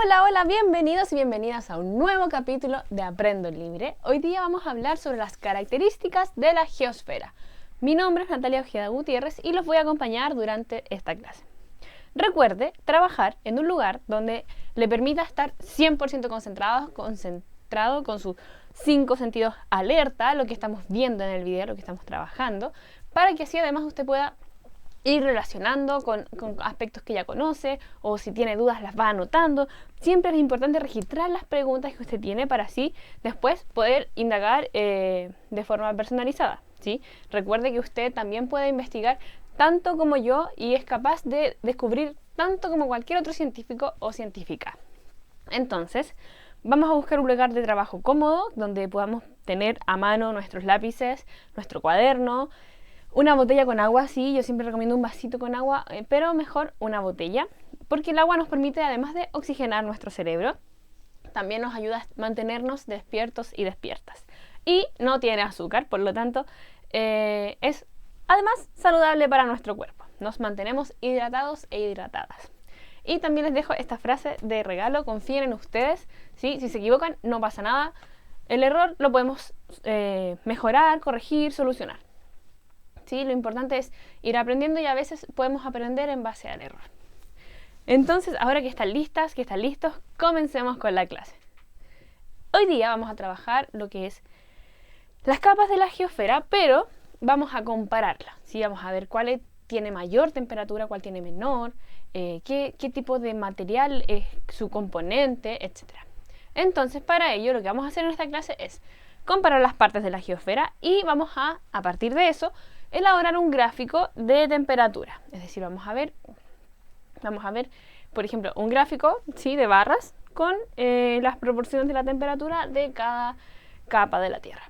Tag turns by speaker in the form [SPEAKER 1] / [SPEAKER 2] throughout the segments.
[SPEAKER 1] Hola, hola, bienvenidos y bienvenidas a un nuevo capítulo de Aprendo Libre. Hoy día vamos a hablar sobre las características de la geosfera. Mi nombre es Natalia Ojeda Gutiérrez y los voy a acompañar durante esta clase. Recuerde trabajar en un lugar donde le permita estar 100% concentrado con sus 5 sentidos alerta a lo que estamos viendo en el video, lo que estamos trabajando, para que así además usted pueda ir relacionando con aspectos que ya conoce, o si tiene dudas las va anotando. Siempre es importante registrar las preguntas que usted tiene para así después poder indagar de forma personalizada, ¿sí? Recuerde que usted también puede investigar tanto como yo y es capaz de descubrir tanto como cualquier otro científico o científica. Entonces, vamos a buscar un lugar de trabajo cómodo donde podamos tener a mano nuestros lápices, nuestro cuaderno, una botella con agua. Sí, yo siempre recomiendo un vasito con agua, pero mejor una botella, porque el agua nos permite, además de oxigenar nuestro cerebro, también nos ayuda a mantenernos despiertos y despiertas. Y no tiene azúcar, por lo tanto, es además saludable para nuestro cuerpo. Nos mantenemos hidratados e hidratadas. Y también les dejo esta frase de regalo: confíen en ustedes, ¿sí? Si se equivocan, no pasa nada. El error lo podemos mejorar, corregir, solucionar. ¿Sí? Lo importante es ir aprendiendo y a veces podemos aprender en base al error. Entonces, ahora que están listas, que están listos, comencemos con la clase. Hoy día vamos a trabajar lo que es las capas de la geosfera, pero vamos a compararla, ¿sí? Vamos a ver cuál tiene mayor temperatura, cuál tiene menor, qué tipo de material es su componente, etc. Entonces, para ello, lo que vamos a hacer en esta clase es comparar las partes de la geosfera y vamos a partir de eso, elaborar un gráfico de temperatura. Es decir, vamos a ver, por ejemplo, un gráfico, ¿sí?, de barras con las proporciones de la temperatura de cada capa de la Tierra.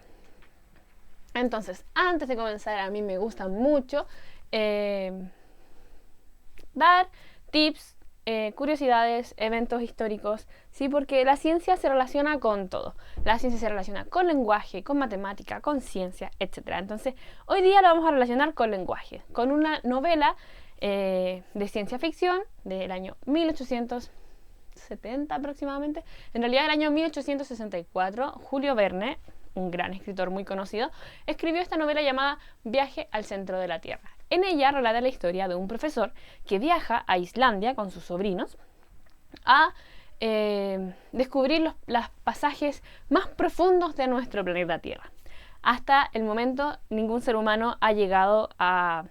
[SPEAKER 1] Entonces, antes de comenzar, a mí me gusta mucho dar tips, curiosidades, eventos históricos, ¿sí? Porque la ciencia se relaciona con todo. La ciencia se relaciona con lenguaje, con matemática, con ciencia, etc. Entonces, hoy día lo vamos a relacionar con lenguaje, con una novela de ciencia ficción del año 1870 aproximadamente. En realidad, del año 1864, Julio Verne, un gran escritor muy conocido, escribió esta novela llamada Viaje al centro de la Tierra. En ella relata la historia de un profesor que viaja a Islandia con sus sobrinos a descubrir los pasajes más profundos de nuestro planeta Tierra. Hasta el momento, ningún ser humano ha llegado a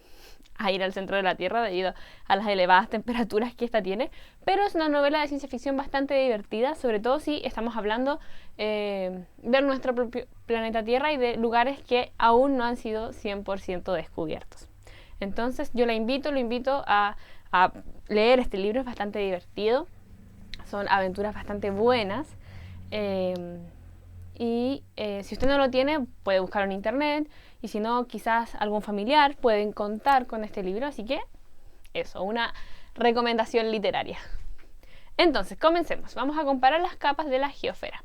[SPEAKER 1] ir al centro de la Tierra debido a las elevadas temperaturas que esta tiene, pero es una novela de ciencia ficción bastante divertida, sobre todo si estamos hablando de nuestro propio planeta Tierra y de lugares que aún no han sido 100% descubiertos. Entonces yo lo invito a leer este libro, es bastante divertido, son aventuras bastante buenas, y si usted no lo tiene, puede buscarlo en internet, y si no, quizás algún familiar pueden contar con este libro, así que eso, una recomendación literaria. Entonces, comencemos. Vamos a comparar las capas de la geosfera.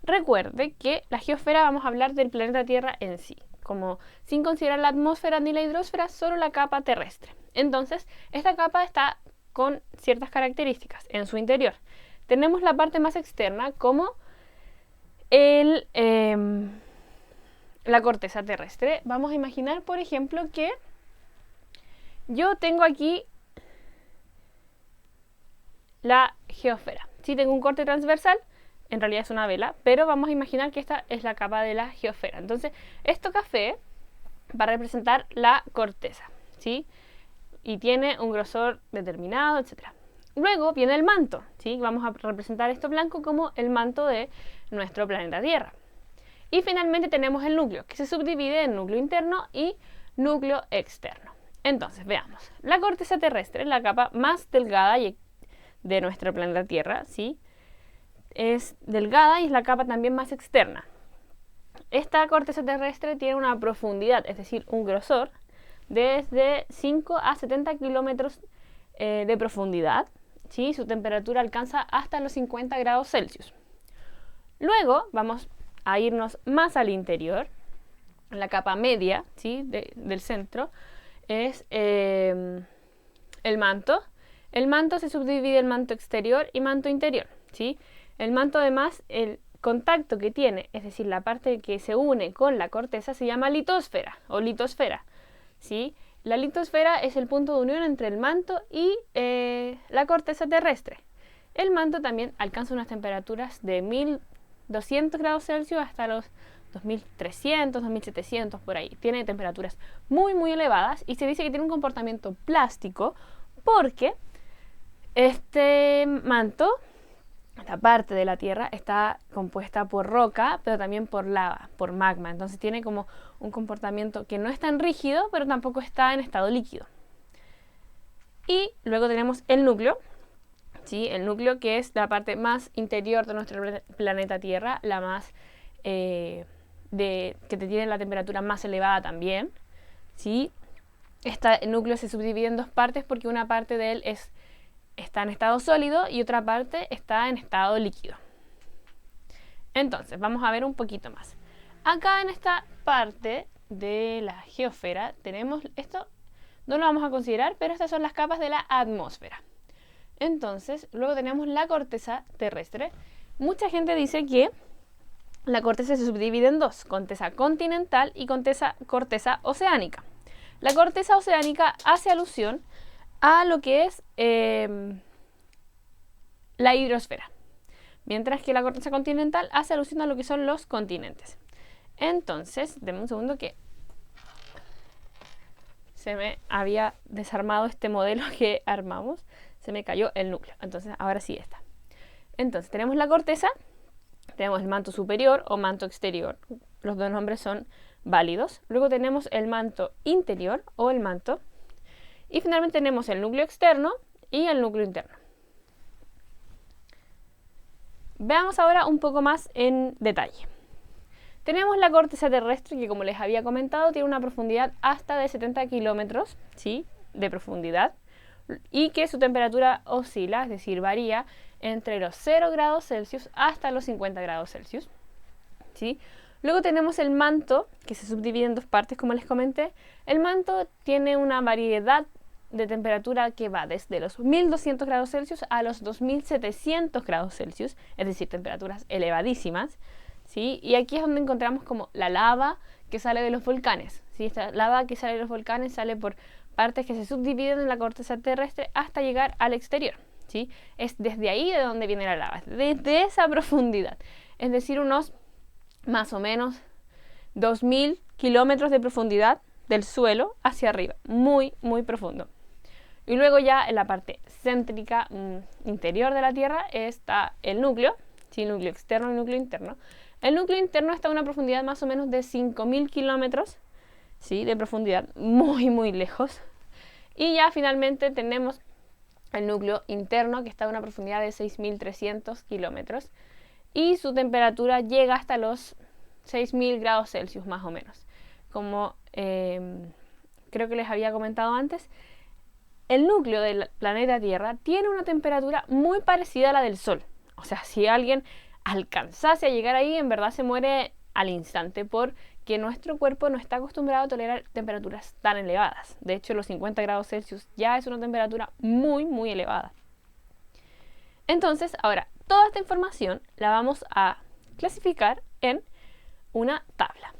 [SPEAKER 1] Recuerde que la geosfera, vamos a hablar del planeta Tierra en sí, como sin considerar la atmósfera ni la hidrosfera, solo la capa terrestre. Entonces, esta capa está con ciertas características en su interior. Tenemos la parte más externa como la corteza terrestre. Vamos a imaginar, por ejemplo, que yo tengo aquí la geosfera. Si tengo un corte transversal, en realidad es una vela, pero vamos a imaginar que esta es la capa de la geosfera. Entonces, esto café va a representar la corteza, ¿sí? Y tiene un grosor determinado, etc. Luego viene el manto, ¿sí? Vamos a representar esto blanco como el manto de nuestro planeta Tierra. Y finalmente tenemos el núcleo, que se subdivide en núcleo interno y núcleo externo. Entonces, veamos. La corteza terrestre es la capa más delgada de nuestro planeta Tierra, ¿sí? Es delgada y es la capa también más externa. Esta corteza terrestre tiene una profundidad, es decir, un grosor, desde 5 a 70 kilómetros de profundidad, ¿sí? Su temperatura alcanza hasta los 50 grados Celsius. Luego vamos a irnos más al interior. La capa media, ¿sí?, del centro es el manto. El manto se subdivide en manto exterior y manto interior, ¿sí? El manto, además, el contacto que tiene, es decir, la parte que se une con la corteza, se llama litósfera o litosfera, ¿sí? La litosfera es el punto de unión entre el manto y la corteza terrestre. El manto también alcanza unas temperaturas de 1200 grados Celsius hasta los 2300, 2700 por ahí. Tiene temperaturas muy muy elevadas y se dice que tiene un comportamiento plástico porque este manto, esta parte de la Tierra, está compuesta por roca, pero también por lava, por magma. Entonces tiene como un comportamiento que no es tan rígido, pero tampoco está en estado líquido. Y luego tenemos el núcleo, ¿sí? El núcleo, que es la parte más interior de nuestro planeta Tierra, la más que tiene la temperatura más elevada también, ¿sí? Este núcleo se subdivide en dos partes porque una parte de él está en estado sólido y otra parte está en estado líquido. Entonces, vamos a ver un poquito más. Acá en esta parte de la geosfera tenemos esto, no lo vamos a considerar, pero estas son las capas de la atmósfera. Entonces, luego tenemos la corteza terrestre. Mucha gente dice que la corteza se subdivide en dos, corteza continental y corteza oceánica. La corteza oceánica hace alusión a lo que es la hidrosfera, mientras que la corteza continental hace alusión a lo que son los continentes. Entonces, denme un segundo que se me había desarmado este modelo que armamos, se me cayó el núcleo, entonces ahora sí está. Entonces tenemos la corteza, tenemos el manto superior o manto exterior, los dos nombres son válidos. Luego tenemos el manto interior o el manto, y finalmente tenemos el núcleo externo y el núcleo interno. Veamos ahora un poco más en detalle. Tenemos la corteza terrestre, que como les había comentado tiene una profundidad hasta de 70 kilómetros, ¿sí?, de profundidad, y que su temperatura oscila, es decir, varía entre los 0 grados Celsius hasta los 50 grados Celsius, ¿sí? Luego tenemos el manto, que se subdivide en dos partes, como les comenté. El manto tiene una variedad de temperatura que va desde los 1200 grados Celsius a los 2700 grados Celsius, es decir, temperaturas elevadísimas, ¿sí? Y aquí es donde encontramos como la lava que sale de los volcanes, ¿sí? Esta lava que sale de los volcanes sale por partes que se subdividen en la corteza terrestre hasta llegar al exterior, ¿sí? Es desde ahí de donde viene la lava, desde esa profundidad, es decir, unos más o menos 2000 kilómetros de profundidad del suelo hacia arriba, muy muy profundo. Y luego ya en la parte céntrica interior de la Tierra está el núcleo, ¿sí? Núcleo externo y núcleo interno. El núcleo interno está a una profundidad más o menos de 5000 kilómetros, ¿sí?, de profundidad, muy muy lejos. Y ya finalmente tenemos el núcleo interno, que está a una profundidad de 6300 kilómetros y su temperatura llega hasta los 6000 grados Celsius más o menos. Como creo que les había comentado antes, el núcleo del planeta Tierra tiene una temperatura muy parecida a la del Sol. O sea, si alguien alcanzase a llegar ahí, en verdad se muere al instante, porque nuestro cuerpo no está acostumbrado a tolerar temperaturas tan elevadas. De hecho, los 50 grados Celsius ya es una temperatura muy muy elevada. Entonces, ahora, toda esta información la vamos a clasificar en una tabla.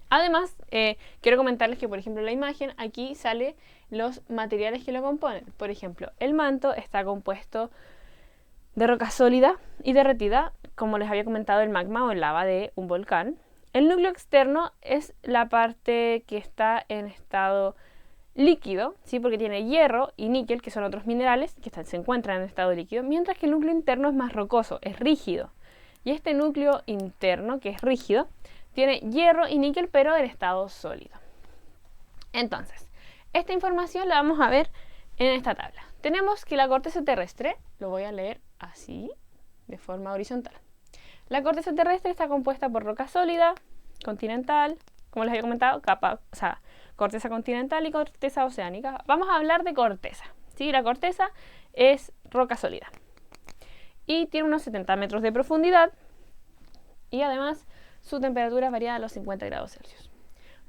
[SPEAKER 1] Además, quiero comentarles que, por ejemplo, en la imagen aquí salen los materiales que lo componen. Por ejemplo, el manto está compuesto de roca sólida y derretida, como les había comentado, el magma o el lava de un volcán. El núcleo externo es la parte que está en estado líquido, ¿sí?, porque tiene hierro y níquel, que son otros minerales que se encuentran en estado líquido, mientras que el núcleo interno es más rocoso, es rígido. Y este núcleo interno, que es rígido, tiene hierro y níquel, pero en estado sólido. Entonces, esta información la vamos a ver en esta tabla. Tenemos que la corteza terrestre, lo voy a leer así, de forma horizontal. La corteza terrestre está compuesta por roca sólida, continental, como les había comentado, corteza continental y corteza oceánica. Vamos a hablar de corteza, ¿sí? La corteza es roca sólida y tiene unos 70 metros de profundidad y además su temperatura varía a los 50 grados Celsius.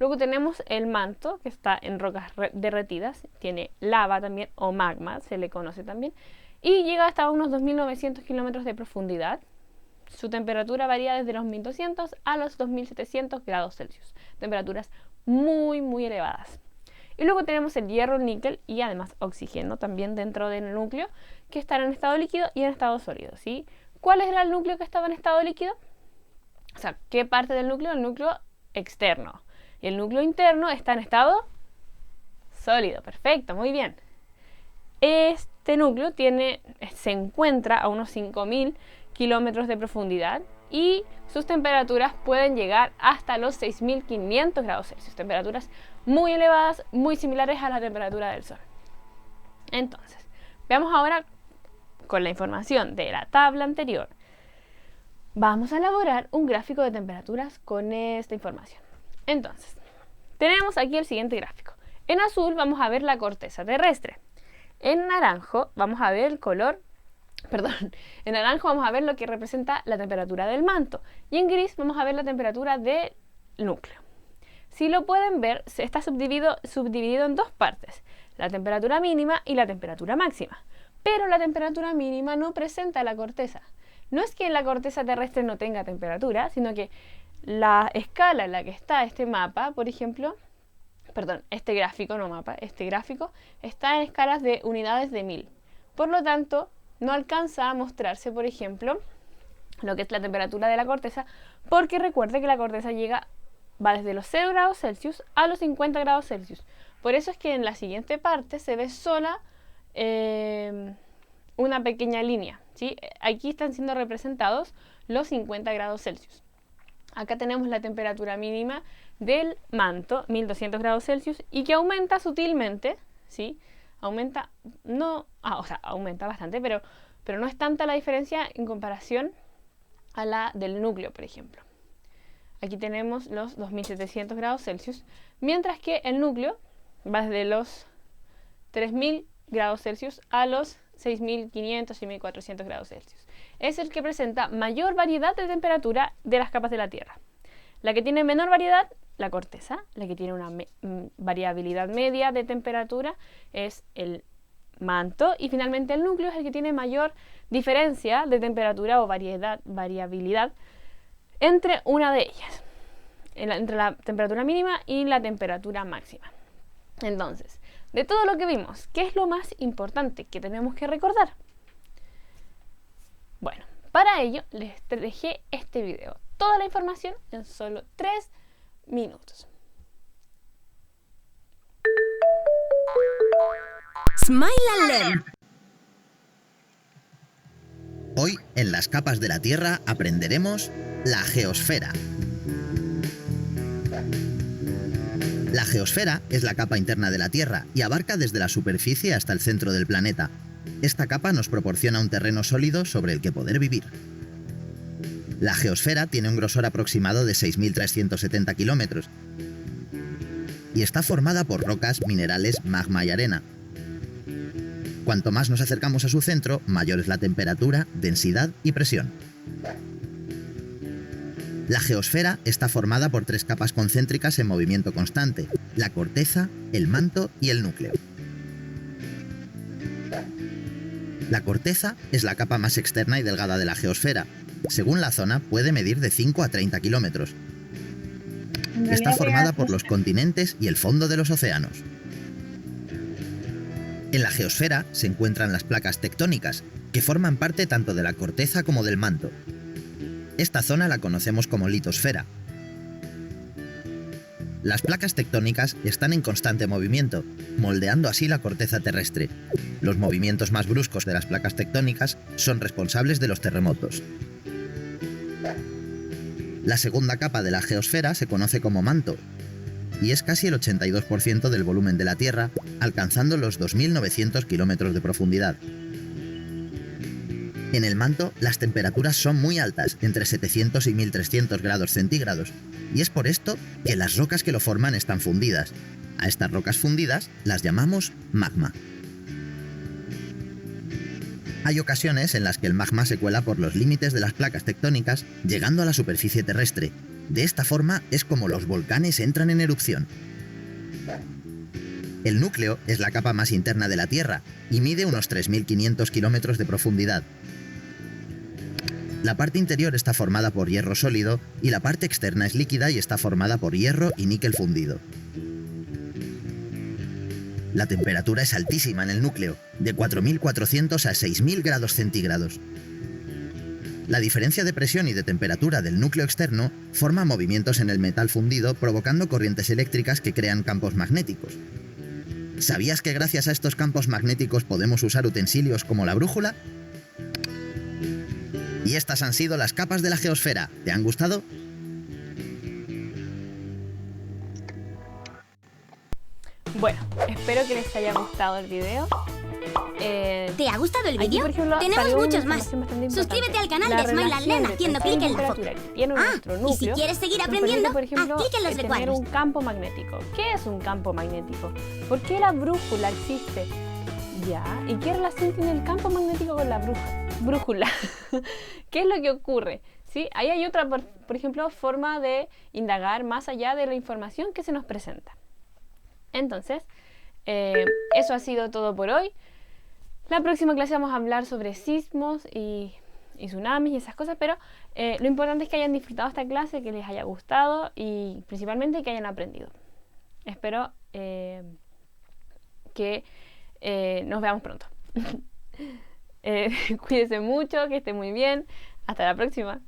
[SPEAKER 1] Luego tenemos el manto, que está en rocas derretidas, tiene lava también, o magma, se le conoce también, y llega hasta unos 2.900 kilómetros de profundidad. Su temperatura varía desde los 1.200 a los 2.700 grados Celsius, temperaturas muy, muy elevadas. Y luego tenemos el hierro, el níquel y además oxígeno también dentro del núcleo, que están en estado líquido y en estado sólido, ¿sí? ¿Cuál era el núcleo que estaba en estado líquido? O sea, ¿qué parte del núcleo? El núcleo externo. Y el núcleo interno está en estado sólido. Perfecto, muy bien. Este núcleo se encuentra a unos 5.000 kilómetros de profundidad y sus temperaturas pueden llegar hasta los 6.500 grados Celsius. Temperaturas muy elevadas, muy similares a la temperatura del Sol. Entonces, veamos ahora con la información de la tabla anterior. Vamos a elaborar un gráfico de temperaturas con esta información. Entonces, tenemos aquí el siguiente gráfico. En azul vamos a ver la corteza terrestre. En naranjo vamos a ver en naranjo vamos a ver lo que representa la temperatura del manto. Y en gris vamos a ver la temperatura del núcleo. Si lo pueden ver, está subdividido en dos partes, la temperatura mínima y la temperatura máxima. Pero la temperatura mínima no presenta la corteza. No es que la corteza terrestre no tenga temperatura, sino que la escala en la que está este mapa, por ejemplo, este gráfico, no mapa, este gráfico está en escalas de unidades de 1000. Por lo tanto, no alcanza a mostrarse, por ejemplo, lo que es la temperatura de la corteza, porque recuerde que la corteza va desde los 0 grados Celsius a los 50 grados Celsius. Por eso es que en la siguiente parte se ve sola una pequeña línea, ¿sí? Aquí están siendo representados los 50 grados Celsius. Acá tenemos la temperatura mínima del manto, 1.200 grados Celsius, y que aumenta sutilmente, ¿sí? Aumenta bastante, pero no es tanta la diferencia en comparación a la del núcleo, por ejemplo. Aquí tenemos los 2.700 grados Celsius, mientras que el núcleo va desde los 3.000 grados Celsius a los 6.500 y 1.400 grados Celsius. Es el que presenta mayor variedad de temperatura de las capas de la Tierra. La que tiene menor variedad, la corteza. La que tiene una variabilidad media de temperatura es el manto. Y finalmente el núcleo es el que tiene mayor diferencia de temperatura o variabilidad entre una de ellas, entre la temperatura mínima y la temperatura máxima. Entonces, de todo lo que vimos, ¿qué es lo más importante que tenemos que recordar? Bueno, para ello les dejé este video. Toda la información en solo 3 minutos.
[SPEAKER 2] Smile and Learn.
[SPEAKER 3] Hoy, en las capas de la Tierra, aprenderemos la geosfera. La geosfera es la capa interna de la Tierra y abarca desde la superficie hasta el centro del planeta. Esta capa nos proporciona un terreno sólido sobre el que poder vivir. La geosfera tiene un grosor aproximado de 6.370 kilómetros y está formada por rocas, minerales, magma y arena. Cuanto más nos acercamos a su centro, mayor es la temperatura, densidad y presión. La geosfera está formada por 3 capas concéntricas en movimiento constante: la corteza, el manto y el núcleo. La corteza es la capa más externa y delgada de la geosfera. Según la zona, puede medir de 5 a 30 kilómetros. Está formada por los continentes y el fondo de los océanos. En la geosfera se encuentran las placas tectónicas, que forman parte tanto de la corteza como del manto. Esta zona la conocemos como litosfera. Las placas tectónicas están en constante movimiento, moldeando así la corteza terrestre. Los movimientos más bruscos de las placas tectónicas son responsables de los terremotos. La segunda capa de la geosfera se conoce como manto, y es casi el 82% del volumen de la Tierra, alcanzando los 2.900 kilómetros de profundidad. En el manto, las temperaturas son muy altas, entre 700 y 1.300 grados centígrados, y es por esto que las rocas que lo forman están fundidas. A estas rocas fundidas las llamamos magma. Hay ocasiones en las que el magma se cuela por los límites de las placas tectónicas, llegando a la superficie terrestre, De esta forma es como los volcanes entran en erupción. El núcleo es la capa más interna de la Tierra y mide unos 3.500 kilómetros de profundidad. La parte interior está formada por hierro sólido y la parte externa es líquida y está formada por hierro y níquel fundido. La temperatura es altísima en el núcleo, de 4.400 a 6.000 grados centígrados. La diferencia de presión y de temperatura del núcleo externo forma movimientos en el metal fundido, provocando corrientes eléctricas que crean campos magnéticos. ¿Sabías que gracias a estos campos magnéticos podemos usar utensilios como la brújula? Y estas han sido las capas de la geosfera. ¿Te han gustado?
[SPEAKER 1] Bueno, espero que les haya gustado el video.
[SPEAKER 2] ¿Te ha gustado el
[SPEAKER 1] Aquí,
[SPEAKER 2] vídeo?
[SPEAKER 1] por ejemplo,
[SPEAKER 2] Tenemos
[SPEAKER 1] salió una
[SPEAKER 2] muchos más.
[SPEAKER 1] información bastante importante.
[SPEAKER 2] Suscríbete al canal
[SPEAKER 1] La
[SPEAKER 2] de Smile and Learn
[SPEAKER 1] relación de
[SPEAKER 2] haciendo
[SPEAKER 1] presión
[SPEAKER 2] clic en
[SPEAKER 1] y
[SPEAKER 2] la foto.
[SPEAKER 1] temperatura que tiene nuestro
[SPEAKER 2] Y si
[SPEAKER 1] núcleo
[SPEAKER 2] quieres seguir
[SPEAKER 1] nos
[SPEAKER 2] aprendiendo,
[SPEAKER 1] permite, por ejemplo,
[SPEAKER 2] haz clic en los
[SPEAKER 1] tener
[SPEAKER 2] recuadros.
[SPEAKER 1] un campo magnético. ¿Qué es un campo magnético? ¿Por qué la brújula existe? Ya, ¿y qué relación tiene el campo magnético con la brújula? ¿Qué es lo que ocurre? ¿Sí? Ahí hay otra, por ejemplo, forma de indagar más allá de la información que se nos presenta. Entonces, eso ha sido todo por hoy. La próxima clase vamos a hablar sobre sismos y tsunamis y esas cosas, pero lo importante es que hayan disfrutado esta clase, que les haya gustado y principalmente que hayan aprendido. Espero que nos veamos pronto. Cuídense mucho, que estén muy bien. Hasta la próxima.